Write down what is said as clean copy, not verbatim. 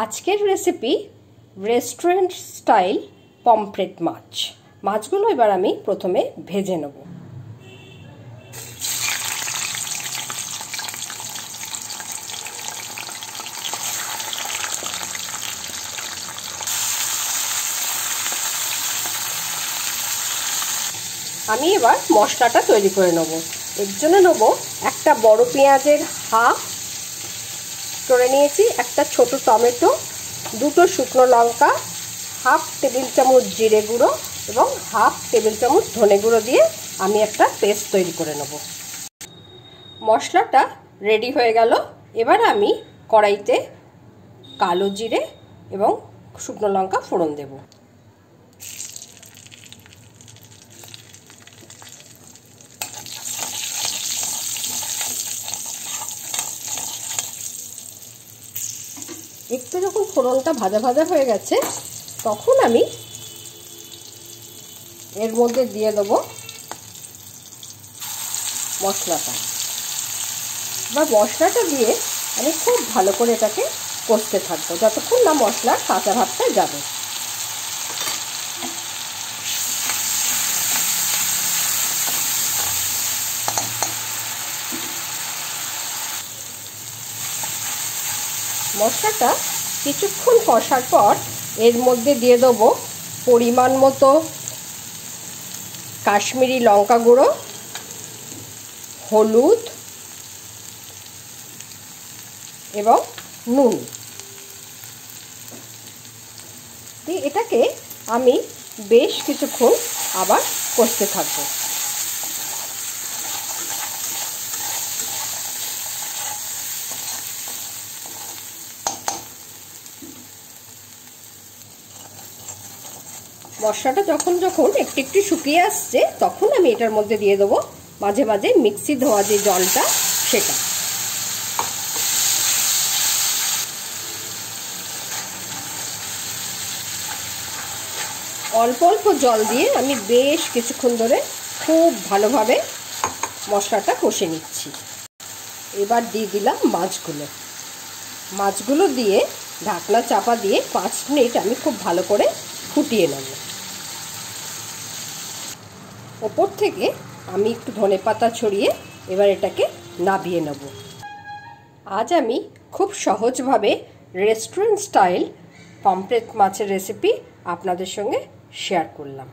আজকের recipe restaurant style pomfret মাছ। মাছগুলো এবার আমি প্রথমে ভেজে নেব। আমি এবার মশলাটা তৈরি করে নেব। এর জন্য নেব একটা বড় পেঁয়াজের হাফ করে নিয়েছি, একটা ছোট টমেটো, দুটো শুকনো লঙ্কা, হাফ টেবিল চামচ জিরে গুঁড়ো এবং হাফ টেবিল চামচ ধনে গুঁড়ো দিয়ে আমি একটা পেস্ট তৈরি করে নেব। মশলাটা রেডি হয়ে গেল। এবার আমি কড়াইতে কালো জিরে এবং শুকনো লঙ্কা ফোড়ন দেব। একটু যখন ফোড়নটা ভাজা ভাজা হয়ে গেছে তখন আমি এর মধ্যে দিয়ে দেব মশলাটা। এবার মশলাটা দিয়ে আমি খুব ভালো করে এটাকে কষতে থাকবো যতক্ষণ না মশলার কাঁচা ভাবটা যাবে। মশলাটা কিছুক্ষণ কষার পর এর মধ্যে দিয়ে দেবো পরিমাণ মতো কাশ্মীরি লঙ্কা গুঁড়ো, হলুদ এবং নুন দিয়ে এটাকে আমি বেশ কিছুক্ষণ আবার কষতে থাকবো। মশলাটা যখন একটু একটু শুকিয়ে আসছে তখন আমি এটার মধ্যে দিয়ে দেবো মাঝে মাঝে মিক্সি ধোয়া যে জলটা সেটা। অল্প অল্প জল দিয়ে আমি বেশ কিছুক্ষণ ধরে খুব ভালোভাবে মশলাটা কষে নিচ্ছি। এবার দিয়ে দিলাম মাছগুলো দিয়ে ঢাকনা চাপা দিয়ে 5 মিনিট আমি খুব ভালো করে ফুটিয়ে নেব। ওপর থেকে আমি একটু ধনেপাতা ছড়িয়ে এবার এটাকে নামিয়ে নেব। আজ আমি খুব সহজভাবে রেস্টুরেন্ট স্টাইল পমফ্রেট মাছের রেসিপি আপনাদের সঙ্গে শেয়ার করলাম।